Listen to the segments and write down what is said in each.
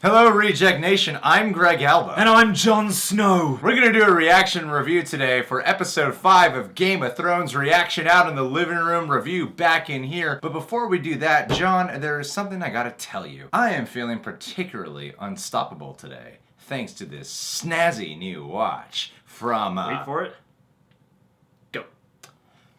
Hello, Reject Nation. I'm Greg Alba. And I'm Jon Snow. We're going to do a reaction review today for episode 5 of Game of Thrones. Reaction out in the living room, review back in here. But before we do that, John, there is something I got to tell you. I am feeling particularly unstoppable today, thanks to this snazzy new watch from... Wait for it. Go.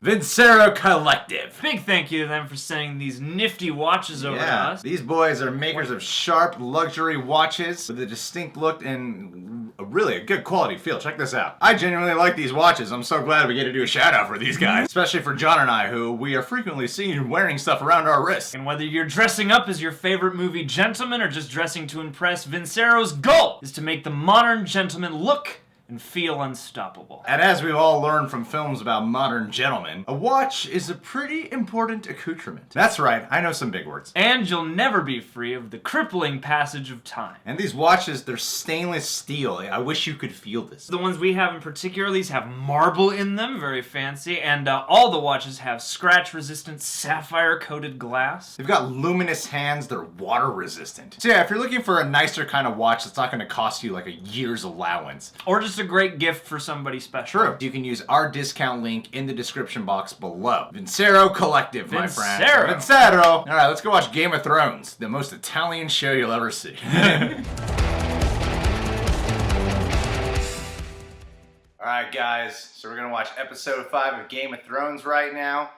Vincero Collective. Big thank you to them for sending these nifty watches over to us. These boys are makers of sharp luxury watches with a distinct look and really a good quality feel. Check this out. I genuinely like these watches. I'm so glad we get to do a shout out for these guys. Especially for John and I, who we are frequently seen wearing stuff around our wrists. And whether you're dressing up as your favorite movie gentleman or just dressing to impress, Vincero's goal is to make the modern gentleman look and feel unstoppable. And as we've all learned from films about modern gentlemen, a watch is a pretty important accoutrement. That's right, I know some big words. And you'll never be free of the crippling passage of time. And these watches, they're stainless steel. I wish you could feel this. The ones we have in particular, these have marble in them, very fancy, and all the watches have scratch-resistant sapphire-coated glass. They've got luminous hands, they're water-resistant. So yeah, if you're looking for a nicer kind of watch that's not going to cost you like a year's allowance, or just a great gift for somebody special. True. You can use our discount link in the description box below. Vincero Collective, my friend. Vincero! Alright, let's go watch Game of Thrones, the most Italian show you'll ever see. Alright guys, so we're gonna watch episode 5 of Game of Thrones right now.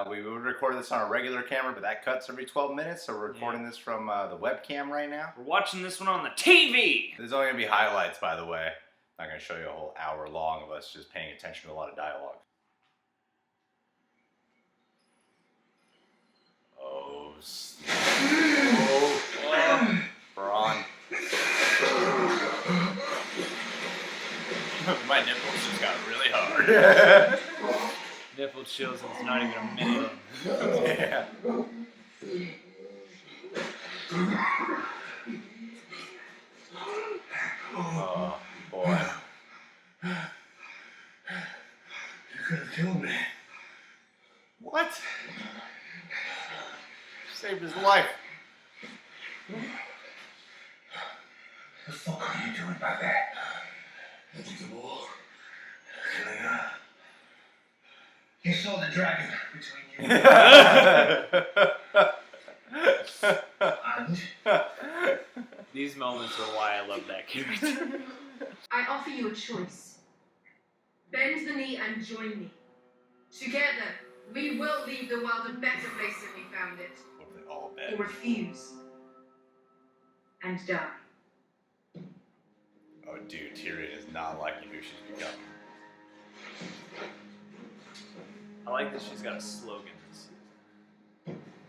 We would record this on a regular camera, but that cuts every 12 minutes, so we're recording this from the webcam right now. We're watching this one on the TV! There's only gonna be highlights, by the way. I'm not going to show you a whole hour long of us just paying attention to a lot of dialogue. Oh, oh, Braun. My nipples just got really hard. Nipple chills and it's not even a minute in. Yeah. Oh, boy. You could have killed me. What? Saved his life. The fuck are you doing back there? Empty the wall. Killing her. You saw the dragon between you and... These moments are why I love that character. I offer you a choice. Bend the knee and join me. Together, we will leave the world a better place than we found it. All Or refuse. And die. Oh, dude, Tyrion is not liking who she's become. I like that she's got a slogan.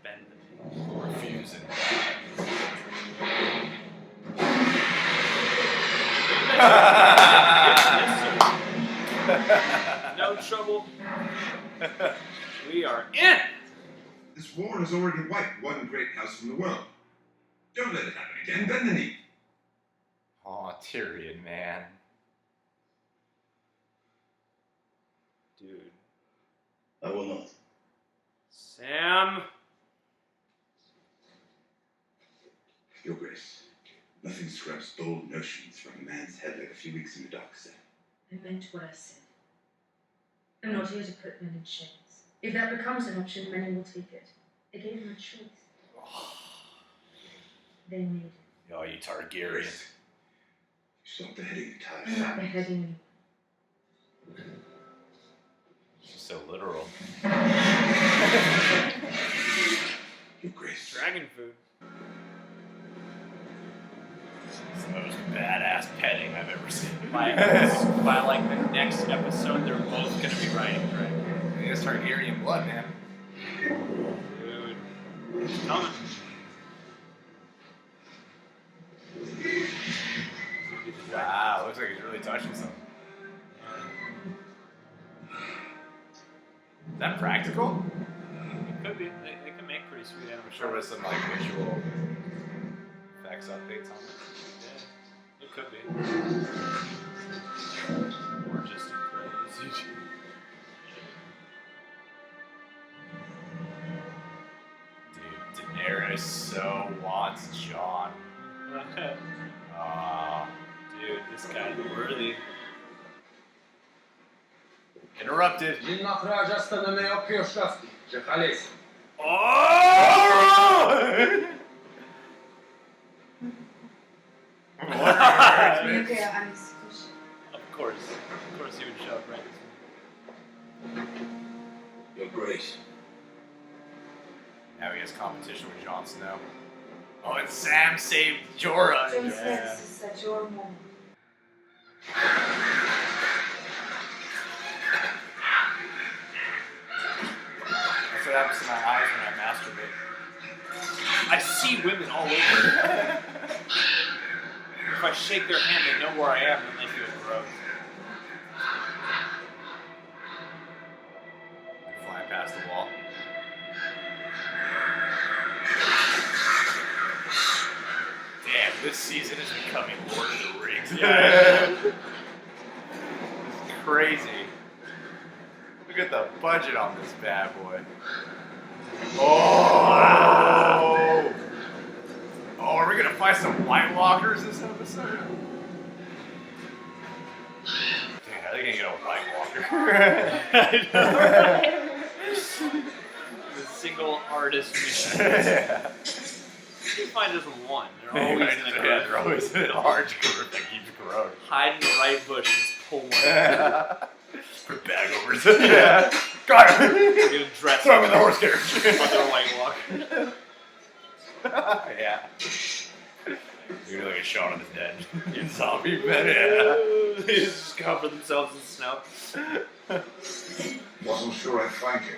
Bend the knee. Refuse and No trouble. We are in. This war has already wiped one great house from the world. Don't let it happen again. Bend the knee. Aw, Tyrion, man. Dude. I will not. Sam. Your Grace, nothing scraps bold notions from a man's head like a few weeks in the dark cell. I meant what I said. I'm not here to put men in chains. If that becomes an option, many will take it. I gave them a choice. They made it. Oh, you Targaryen. Stop beheading the I'm ties. not beheading anyone. She's so literal. Your Grace. Dragon food. It's the most badass petting I've ever seen. By like the next episode, they're both gonna be riding dragon. He has Targaryen blood, man. Dude. It's coming. Wow, looks like he's really touching something. Is that practical? It could be. They can make pretty sweet I'm animations. sure with some like visual effects updates on it. Yeah, it could be. Or just incredible CG. Dude, Daenerys so wants Jon. Aw. Dude, this guy's worthy. Interrupted. Oh! Nuclear anti-squishy. Of course he would show up right this Your Grace. Now he has competition with Jon Snow. Oh, and Sam saved Jorah. Jon Yeah. says that you're more. That's what happens to my eyes when I masturbate. I see women all over. If I shake their hand, they know where I am, and they feel gross. Flying past the wall. Damn, this season is becoming Lord of the Rings. Yeah. This is crazy. Look at the budget on this bad boy. Oh! Oh, are we gonna find some White Walkers this episode? Damn, how are they gonna get a White Walker? The single hardest mission. Yeah. You find just one. They're Yeah, always in a group. they're always in a large group that keeps growing. Hide in the right bush and just pull one. Put bag over his head. Yeah. Got him. They're gonna dress Throw him in up the horse carriage. like they're White Walker. Yeah. You're like a Shaun of the Dead. In zombie bed, yeah. They just cover themselves in snow. Wasn't sure I'd find you.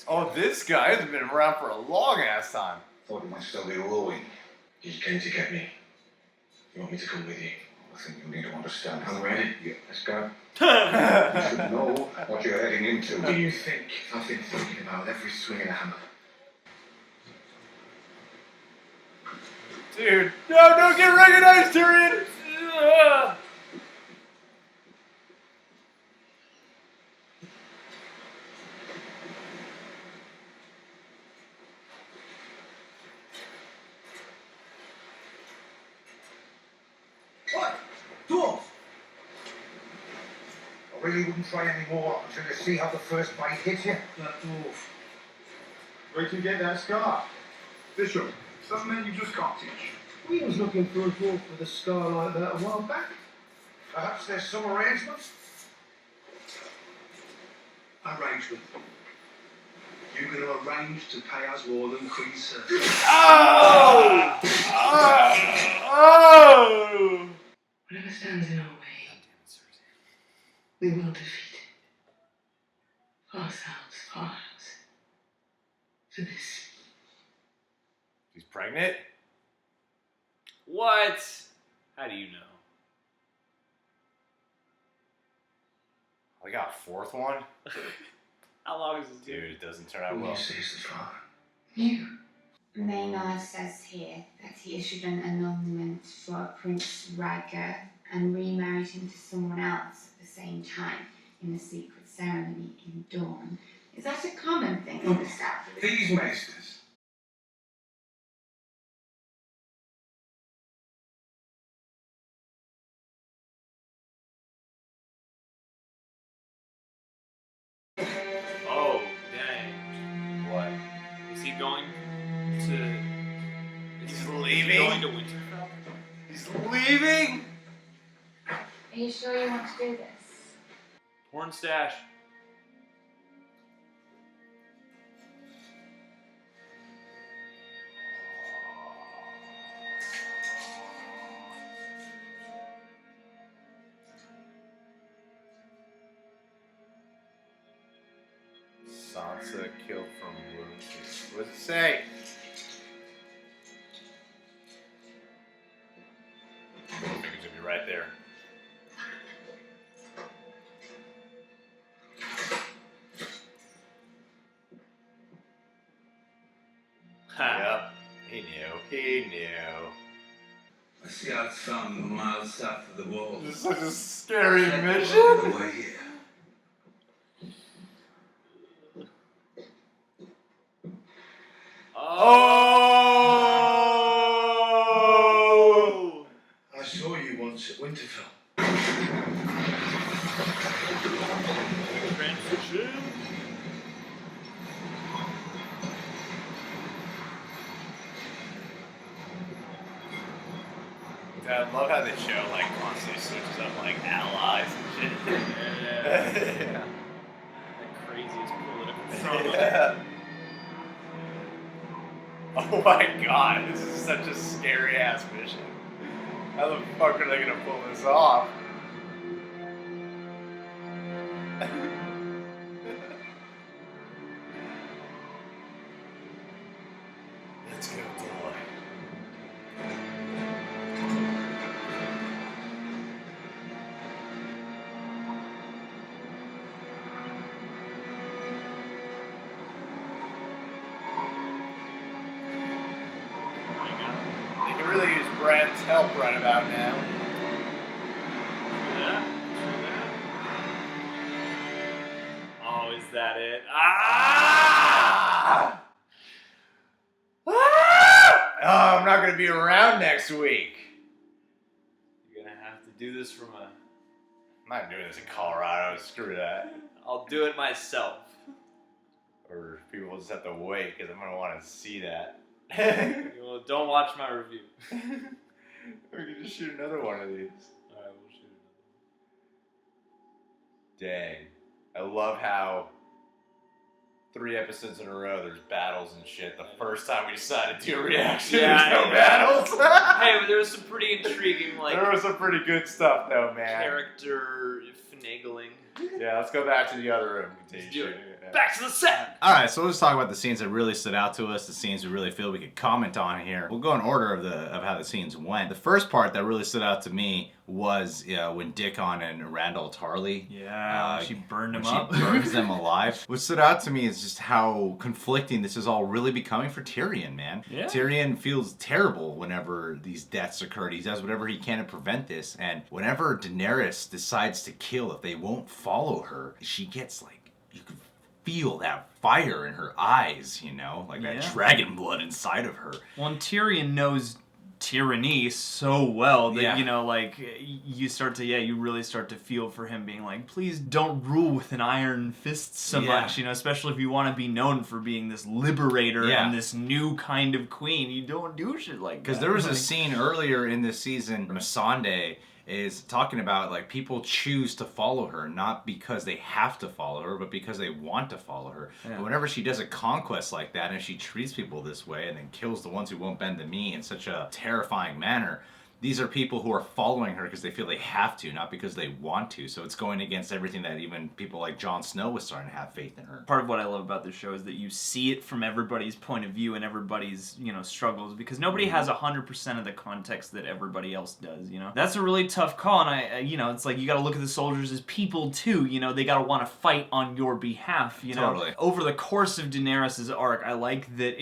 Oh, this guy has been around for a long ass time. Thought you might still be rowing. You came to get me. You want me to come with you? I think you need to understand. I'm ready. Yeah, let's go. You should know what you're heading into. What do you think? I've been thinking about every swing of the hammer. Dude, no, don't get recognized, Tyrion! Ugh. What? Dwarf! I really wouldn't try any more until you see how the first bite hits you. That dwarf. Where'd you get that scar? Bishop, some men you just can't teach. We was looking for a dwarf with a scar like that a while back. Perhaps there's some arrangement? Arrangement? You're going to arrange to pay us more than Queen Cersei. Oh! Oh! Whatever stands in our way, we will defeat it. Ourselves, ours. For this. She's pregnant? What? How do you know? I got a fourth one? How long is this Dude, dude? it doesn't turn out Who well. says the father? You. Maynard says here that he issued an annulment for Prince Rhaegar and remarried him to someone else at the same time in a secret ceremony in Dawn. Is that a common thing in the South? These maesters. Oh, dang. What? Is he going to... He's Is he leaving? going to Winterfell? He's leaving? Are you sure you want to do this? Porn stash. Sansa killed from wounds. What does it say? Middle finger's gonna be right there. Ha. Yep. He knew. He knew. I see how it's found miles south of the wall. This is such a scary On mission. the way here. Oh! I saw you once at Winterfell. Transition. I love how the show like constantly switches up like allies and shit. Yeah. Yeah. The craziest political trauma. Yeah. Oh my god, this is such a scary ass mission. How the fuck are they gonna pull this off? Let's go, boy. They can really use Brad's help right about now. Oh, is that it? Ah! Ah! Oh, I'm not gonna be around next week. You're gonna have to do this from a... I'm not doing this in Colorado. Screw that. I'll do it myself. Or people will just have to wait because I'm gonna want to see that. Well, don't watch my review. We can just shoot another one of these. Alright, we'll shoot Dang. I love how 3 episodes in a row there's battles and shit. The first time we decided to do a reaction, Yeah, there's no yeah. battles. Hey, but there was some pretty intriguing, like, There was some pretty good stuff though, man. character finagling. Yeah, let's go back to the other room. Continue Let's do it. shooting it. Back to the set! Alright, so let's talk about the scenes that really stood out to us, the scenes we really feel we could comment on here. We'll go in order of how the scenes went. The first part that really stood out to me was when Dickon and Randall Tarley Yeah, she burned him when up. she burns them alive. What stood out to me is just how conflicting this is all really becoming for Tyrion, man. Yeah. Tyrion feels terrible whenever these deaths occur. He does whatever he can to prevent this. And whenever Daenerys decides to kill, if they won't follow her, she gets like, you can feel that fire in her eyes, you know? Like that Yeah. dragon blood inside of her. Well, and Tyrion knows tyranny so well that, Yeah. you know, like, you really start to feel for him being like, please don't rule with an iron fist so Yeah. much, you know, especially if you want to be known for being this liberator Yeah. and this new kind of queen. You don't do shit like that. Because there was a Like, scene earlier in this season, Missandei is talking about like people choose to follow her not because they have to follow her but because they want to follow her. Yeah. But whenever she does a conquest like that and she treats people this way and then kills the ones who won't bend the knee in such a terrifying manner, these are people who are following her because they feel they have to, not because they want to. So it's going against everything that even people like Jon Snow was starting to have faith in her. Part of what I love about this show is that you see it from everybody's point of view and everybody's, you know, struggles, because nobody has 100% of the context that everybody else does, you know? That's a really tough call, and I you know, it's like you gotta look at the soldiers as people too, you know? They gotta want to fight on your behalf, you know? Totally. Over the course of Daenerys' arc, I like that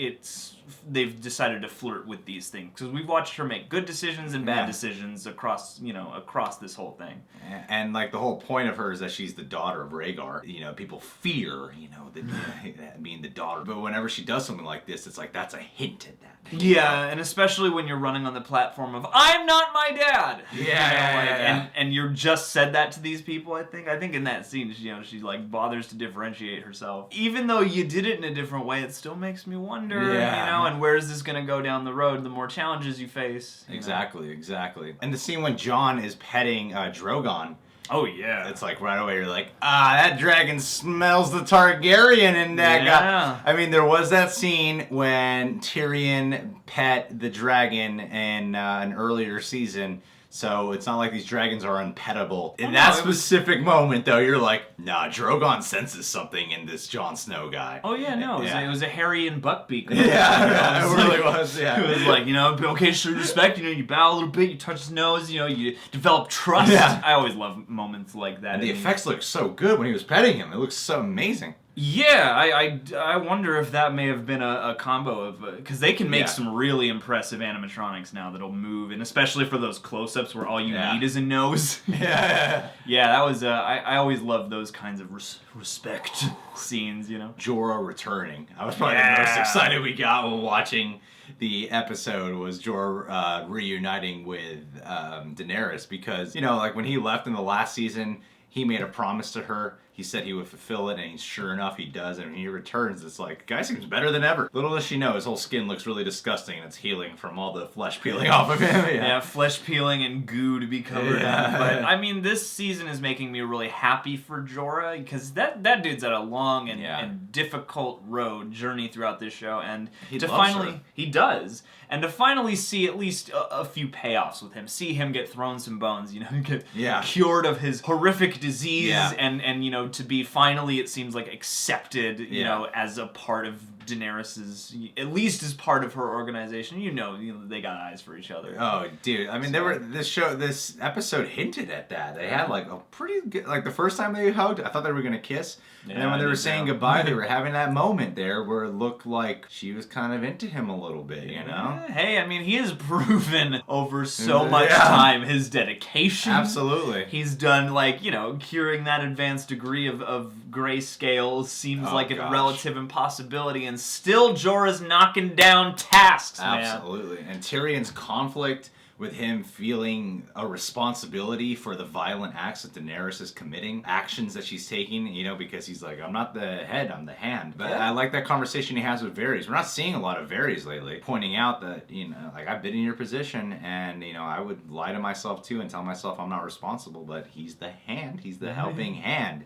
they've decided to flirt with these things, because we've watched her make good decisions and bad decisions across this whole thing. And like the whole point of her is that she's the daughter of Rhaegar. You know, people fear, you know, that being the daughter. But whenever she does something like this, it's like that's a hint at that. Yeah, and especially when you're running on the platform of "I'm not my dad." Yeah. And you're just said that to these people. I think in that scene, you know, she like bothers to differentiate herself. Even though you did it in a different way, it still makes me wonder. Yeah. You know, and where is this gonna go down the road? The more challenges you face. You know? Exactly. And the scene when Jon is petting Drogon. Oh yeah. It's like right away you're like, that dragon smells the Targaryen in that guy. I mean, there was that scene when Tyrion pet the dragon in an earlier season. So it's not like these dragons are unpettable. In that specific moment, though, you're like, nah, Drogon senses something in this Jon Snow guy. Oh yeah, no, it was a Harry and Buckbeak. Yeah, it really was. Yeah, it was like, you know, okay, show respect. You know, you bow a little bit, you touch his nose. You know, you develop trust. Yeah. I always love moments like that. And the effects look so good when he was petting him. It looks so amazing. Yeah, I wonder if that may have been a combo of because they can make Yeah. some really impressive animatronics now that'll move, and especially for those close-ups where all you Yeah. need is a nose. Yeah. Yeah, that was I always love those kinds of respect scenes, you know. Jorah returning. I was probably the most excited we got when watching the episode was Jorah reuniting with Daenerys because, you know, like when he left in the last season, he made a promise to her. He said he would fulfill it, and sure enough, he does. And when he returns, it's like, guy seems better than ever. Little does she know, his whole skin looks really disgusting, and it's healing from all the flesh peeling off of him. Yeah, flesh peeling and goo to be covered up. But, I mean, this season is making me really happy for Jorah, because that dude's had a long and difficult journey throughout this show, and he does. And to finally see at least a few payoffs with him, see him get thrown some bones, you know, get cured of his horrific disease, and you know, to be finally, it seems like, accepted, you know, as a part of Daenerys's, at least as part of her organization. You know, they got eyes for each other. Oh, dude! I mean, this episode hinted at that. They had like a pretty good, like the first time they hugged, I thought they were gonna kiss, and then when they were saying goodbye, they were having that moment there where it looked like she was kind of into him a little bit, you know? Hey, I mean, he has proven over so much time his dedication. Absolutely. He's done, like, you know, curing that advanced degree of grayscale seems like a relative impossibility, and still Jorah's knocking down tasks, man. Absolutely. And Tyrion's conflict with him feeling a responsibility for the violent acts that Daenerys is committing, actions that she's taking, you know, because he's like, I'm not the head, I'm the hand. But I like that conversation he has with Varys. We're not seeing a lot of Varys lately, pointing out that, you know, like, I've been in your position, and, you know, I would lie to myself too and tell myself I'm not responsible, but he's the hand, he's the helping hand.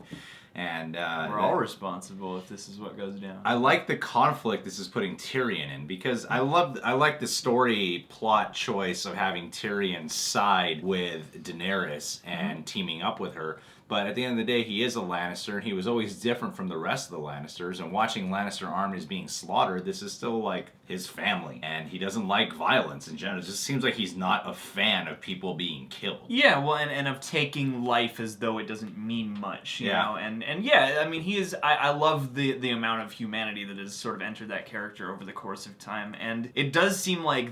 And we're all responsible if this is what goes down. I like the conflict this is putting Tyrion in, because I like the story plot choice of having Tyrion side with Daenerys and teaming up with her. But at the end of the day, he is a Lannister, and he was always different from the rest of the Lannisters. And watching Lannister armies being slaughtered, this is still like his family, and he doesn't like violence in general. It just seems like he's not a fan of people being killed. Yeah, well, and of taking life as though it doesn't mean much, you know? And yeah, I mean, he is, I love the amount of humanity that has sort of entered that character over the course of time, and it does seem like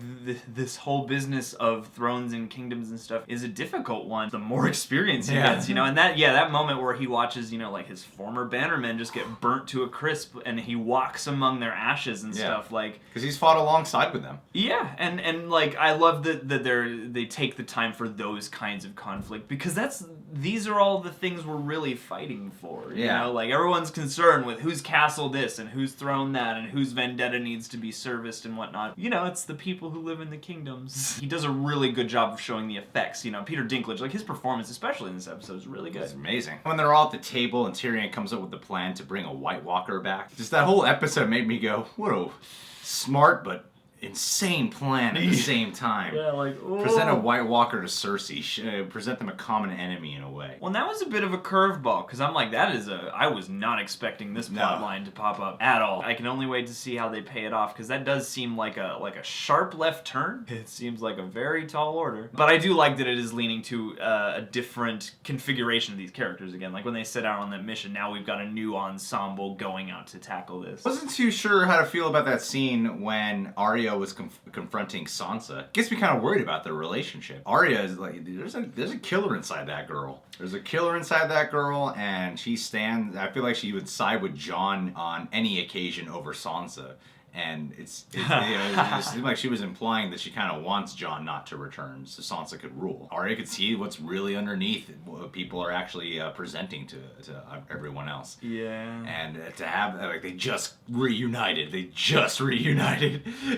this whole business of thrones and kingdoms and stuff is a difficult one, the more experience he gets, you know? And that moment where he watches, you know, like, his former bannermen just get burnt to a crisp, and he walks among their ashes and stuff, like... Because he's fought alongside with them. Yeah, and like, I love that they take the time for those kinds of conflict, because these are all the things we're really fighting for, you know? Like, everyone's concerned with whose castle this, and whose throne that, and whose vendetta needs to be serviced and whatnot. You know, it's the people who live in the kingdoms. He does a really good job of showing the effects, you know? Peter Dinklage, like, his performance, especially in this episode, is really good. It's amazing. When they're all at the table and Tyrion comes up with the plan to bring a White Walker back, just that whole episode made me go, what a smart but insane plan at the same time. Yeah, like, oh. Present a White Walker to Cersei. Present them a common enemy in a way. Well, that was a bit of a curveball, because I'm like, I was not expecting this plot line to pop up at all. I can only wait to see how they pay it off, because that does seem like a sharp left turn. It seems like a very tall order. But I do like that it is leaning to a different configuration of these characters again. Like when they set out on that mission, now we've got a new ensemble going out to tackle this. Wasn't too sure how to feel about that scene when Arya was confronting Sansa. Gets me kind of worried about their relationship. Arya is like, there's a killer inside that girl. There's a killer inside that girl, and she stands. I feel like she would side with Jon on any occasion over Sansa. And it seemed like she was implying that she kind of wants Jon not to return so Sansa could rule. Arya could see what's really underneath what people are actually presenting to everyone else. Yeah. And to have, like, they just reunited.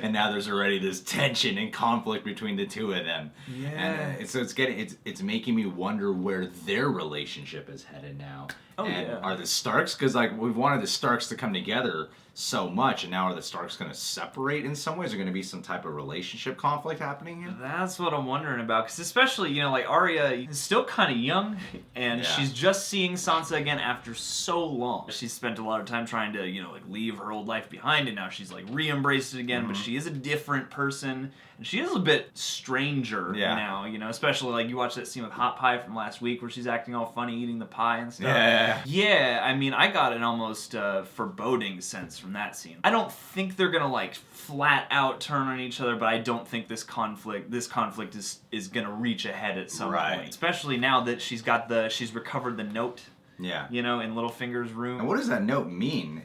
And now there's already this tension and conflict between the two of them. Yeah. And so it's making me wonder where their relationship is headed now. Oh, and yeah. are the Starks, because like we've wanted the Starks to come together so much, and now are the Starks going to separate in some ways? Is there going to be some type of relationship conflict happening here? That's what I'm wondering about, because especially, you know, like Arya is still kind of young, and she's just seeing Sansa again after so long. She's spent a lot of time trying to, you know, like leave her old life behind, and now she's like re-embraced it again, but she is a different person, and she is a bit stranger now, you know, especially like you watch that scene with Hot Pie from last week where she's acting all funny eating the pie and stuff. Yeah, I mean, I got an almost foreboding sense from that scene. I don't think they're gonna like flat out turn on each other, but I don't think this conflict is gonna reach a head at some point. Especially now that she's recovered the note. Yeah. You know, in Littlefinger's room. And what does that note mean?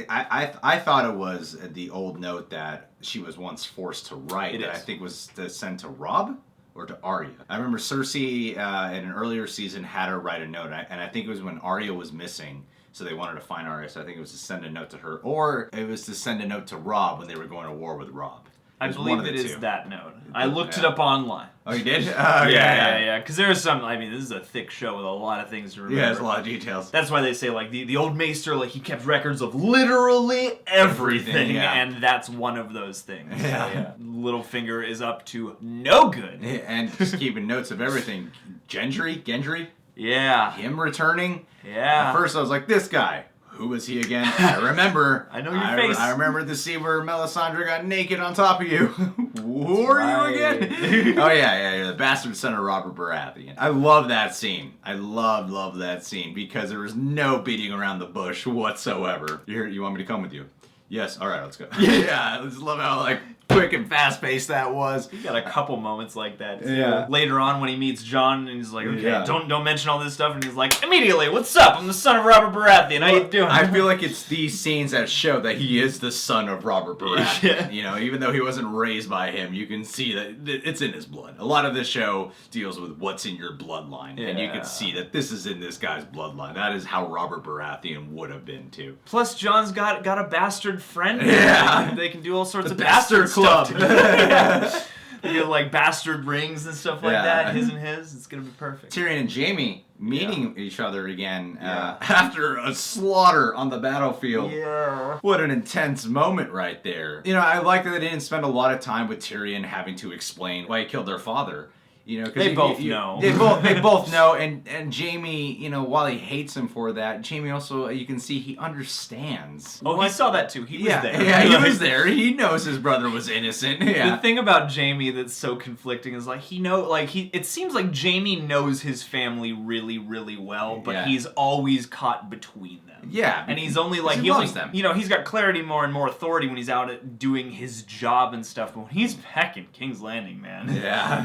I thought it was the old note that she was once forced to write I think was to send to Robb or to Arya. I remember Cersei in an earlier season had her write a note, and I think it was when Arya was missing. So they wanted to find Arya, so I think it was to send a note to her, or it was to send a note to Robb when they were going to war with Robb. I believe it is that note. I looked it up online. Oh, you did? Yeah. Because there is some, I mean, this is a thick show with a lot of things to remember. Yeah, there's a lot of details. That's why they say, like, the old Maester, like, he kept records of literally everything, and that's one of those things. Yeah. Littlefinger is up to no good. And just keeping notes of everything. Gendry? Yeah. Him returning? Yeah. At first I was like, this guy. Who was he again? I remember. I know your face. I remember the scene where Melisandre got naked on top of you. Who are you again? Oh yeah, the bastard son of Robert Baratheon. I love that scene. I love that scene because there was no beating around the bush whatsoever. You want me to come with you? Yes. All right, let's go. Yeah, I just love how like quick and fast paced that was. He got a couple moments like that too. Yeah. Later on when he meets Jon and he's like, okay, don't mention all this stuff, and he's like, immediately, what's up? I'm the son of Robert Baratheon. How you doing? I feel like it's these scenes that show that he is the son of Robert Baratheon. You know, even though he wasn't raised by him, you can see that it's in his blood. A lot of this show deals with what's in your bloodline, and you can see that this is in this guy's bloodline. That is how Robert Baratheon would have been too. Plus, Jon's got a bastard friend. Yeah, they can do all sorts of bastard club. They get like bastard rings and stuff like that. His and his. It's gonna be perfect. Tyrion and Jaime meeting each other again after a slaughter on the battlefield. Yeah. What an intense moment right there. You know, I like that they didn't spend a lot of time with Tyrion having to explain why he killed their father. You know, they both know. They both know, and Jaime, you know, while he hates him for that, Jaime also, you can see he understands. Oh, he saw that too. He was there. Yeah, he was there. He knows his brother was innocent. Yeah. The thing about Jaime that's so conflicting is like it seems like Jaime knows his family really, really well, but he's always caught between them. Yeah, and he's only like he loves them. You know, he's got clarity more and more authority when he's out doing his job and stuff. But when he's back in King's Landing, man,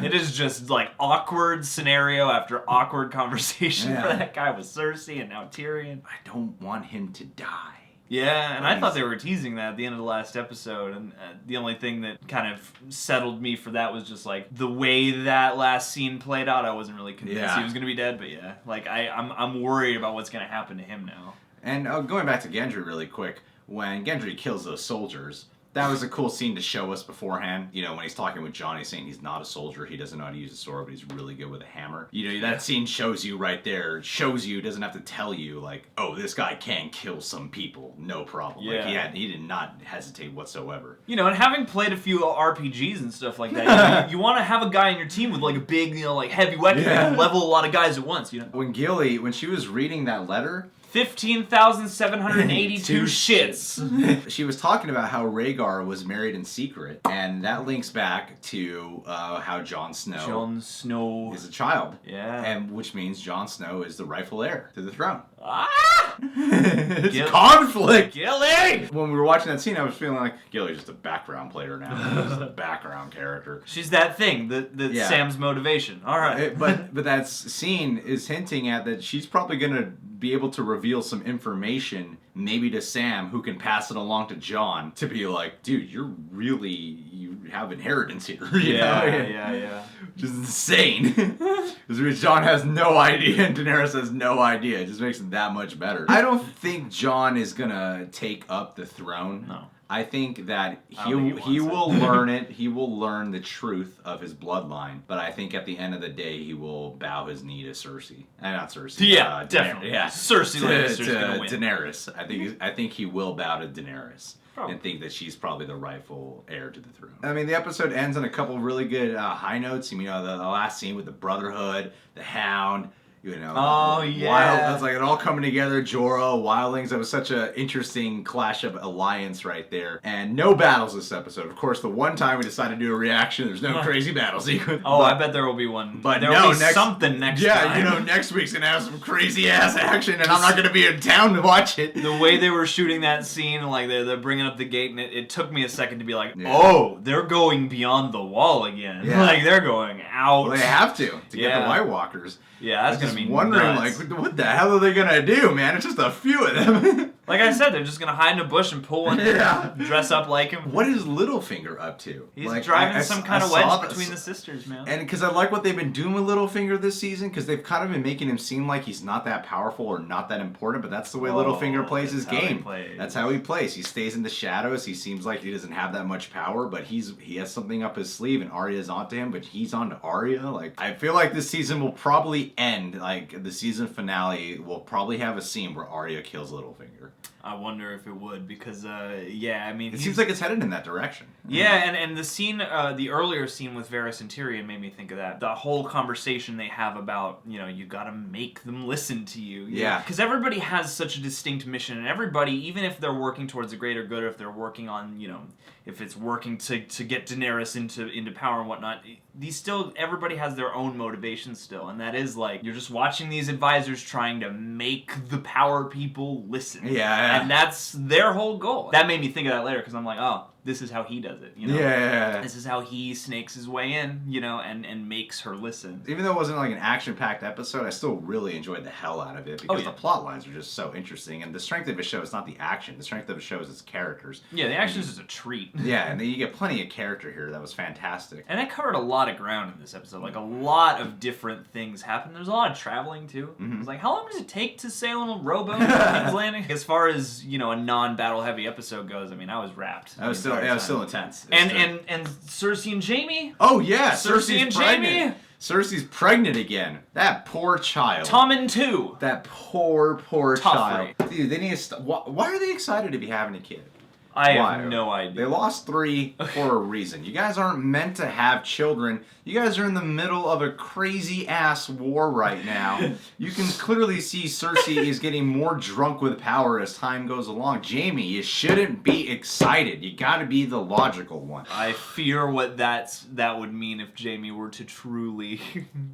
it is just like awkward scenario after awkward conversation for that guy with Cersei and now Tyrion. I don't want him to die. Yeah, and I thought they were teasing that at the end of the last episode, and the only thing that kind of settled me for that was just like the way that last scene played out. I wasn't really convinced he was going to be dead, but like I'm worried about what's going to happen to him now. And going back to Gendry really quick, when Gendry kills those soldiers, that was a cool scene to show us beforehand. You know, when he's talking with Jon, he's saying he's not a soldier, he doesn't know how to use a sword, but he's really good with a hammer. You know, that scene shows you right there, doesn't have to tell you, like, oh, this guy can kill some people, no problem. Yeah. Like, he did not hesitate whatsoever. You know, and having played a few RPGs and stuff like that, you want to have a guy in your team with, like, a big, you know, like, heavy weapon that can level a lot of guys at once, you know? When she was reading that letter, 15,782 shits. She was talking about how Rhaegar was married in secret, and that links back to how Jon Snow is a child. Yeah. And which means Jon Snow is the rightful heir to the throne. It's conflict! Gilly! When we were watching that scene, I was feeling like Gilly's just a background player now. Just a background character. She's that thing, that's Sam's motivation. All right. But that scene is hinting at that she's probably going to be able to reveal some information, maybe to Sam, who can pass it along to Jon, to be like, dude, you have inheritance here. Yeah. Which is insane. Because Jon has no idea and Daenerys has no idea. It just makes it that much better. I don't think Jon is gonna take up the throne. No. I think that I don't think he he will wants it. learn it. He will learn the truth of his bloodline. But I think at the end of the day, he will bow his knee to Cersei. Not Cersei. Yeah, definitely. Yeah, Cersei Lannister's gonna win. Daenerys. I think he will bow to Daenerys. Probably. And think that she's probably the rightful heir to the throne. I mean, the episode ends on a couple really good high notes. You know, the last scene with the Brotherhood, the Hound. You know, Oh, yeah. That's like it all coming together. Jorah, Wildlings. That was such an interesting clash of alliance right there. And no battles this episode. Of course, the one time we decided to do a reaction, there's no crazy battle sequence. Oh, I bet there will be one. But there no, will be something next time. Yeah, you know, next week's gonna have some crazy ass action, and I'm not gonna be in town to watch it. The way they were shooting that scene, like they're bringing up the gate, and it took me a second to be like, Yeah. oh, they're going beyond the wall again. Yeah. Like they're going out. Well, they have to get Yeah. the White Walkers. Yeah, that's I'm gonna just be wondering, nuts. like, what the hell are they gonna do, man? It's just a few of them. Like I said, they're just gonna hide in a bush and pull one, Yeah. dress up like him. What is Littlefinger up to? He's Like, driving I some kind of saw wedge this. between the sisters, man. And because I like what they've been doing with Littlefinger this season, because they've kind of been making him seem like he's not that powerful or not that important, but that's the way Littlefinger plays his that's how he game. plays. That's how he plays. He stays in the shadows. He seems like he doesn't have that much power, but he has something up his sleeve, and Arya's onto him, but he's onto Arya. Like, I feel like this season will probably end, like, the season finale will probably have a scene where Arya kills Littlefinger. I wonder if it would, because yeah, I mean, It seems like it's headed in that direction. yeah, and the scene, the earlier scene with Varys and Tyrion made me think of that. The whole conversation they have about, you know, you gotta make them listen to you. Yeah. Because everybody has such a distinct mission, and everybody, even if they're working towards a greater good, or if they're working on, you know, if it's working to get Daenerys into power and whatnot, everybody has their own motivation still, and that is like, you're just watching these advisors trying to make the power people listen. Yeah. And that's their whole goal. That made me think of that later, because I'm like, oh, this is how he does it, you know? Yeah. This is how he snakes his way in, you know, and makes her listen. Even though it wasn't like an action-packed episode, I still really enjoyed the hell out of it because yeah. the plot lines are just so interesting. And the strength of a show is not the action. The strength of a show is its characters. Yeah, the action is just a treat. Yeah, and then you get plenty of character here. That was fantastic. And that covered a lot of ground in this episode. Like, a lot of different things happened. There's a lot of traveling, too. Mhm. It's like, how long does it take to sail on a rowboat to King's Landing? As far as, you know, a non-battle heavy episode goes, I mean, I was wrapped. That was still, the yeah, it was entire still time. intense. And Cersei and Jaime? Oh yeah, Cersei and pregnant. Jaime? Cersei's pregnant again. That poor child. Tommen too. That poor Tough child. Dude, they need to. Why are they excited to be having a kid? I Why? have no They idea. lost 3 for a reason. You guys aren't meant to have children. You guys are in the middle of a crazy ass war right now. You can clearly see Cersei is getting more drunk with power as time goes along. Jaime, you shouldn't be excited. You gotta be the logical one. I fear what that would mean if Jaime were to truly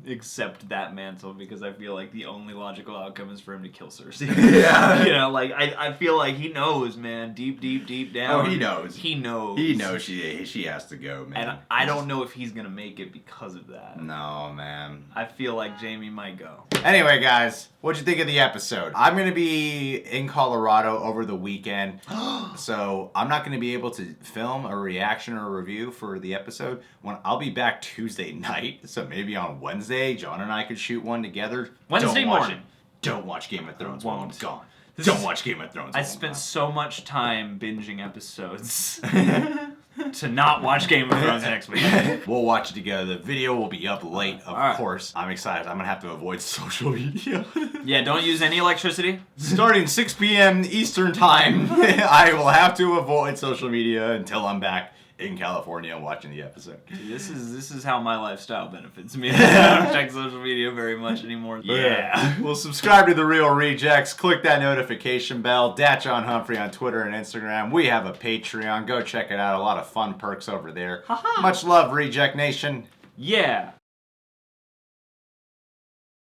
accept that mantle, because I feel like the only logical outcome is for him to kill Cersei. Yeah. You know, like, I feel like he knows, man, deep down. Oh, he knows. He knows. He knows she has to go, man. And I don't know if he's gonna make it because of that. No, man. I feel like Jaime might go. Anyway, guys, what'd you think of the episode? I'm going to be in Colorado over the weekend, so I'm not going to be able to film a reaction or a review for the episode. I'll be back Tuesday night, so maybe on Wednesday, John and I could shoot one together. Wednesday Don't watch morning. it. Don't watch Game of Thrones while I'm Won't. gone. This Don't is- watch Game of Thrones I while I'm spent gone. so much time binging episodes to not watch Game of Thrones next week. We'll watch it together. The video will be up late, of Alright. course. I'm excited. I'm going to have to avoid social media. Yeah, don't use any electricity. Starting 6 p.m. Eastern Time, I will have to avoid social media until I'm back in California watching the episode. This is how my lifestyle benefits me. I don't check social media very much anymore. Yeah. Well, subscribe to The Real Rejects. Click that notification bell. John Humphrey on Twitter and Instagram. We have a Patreon. Go check it out. A lot of fun perks over there. Much love, Reject Nation. Yeah.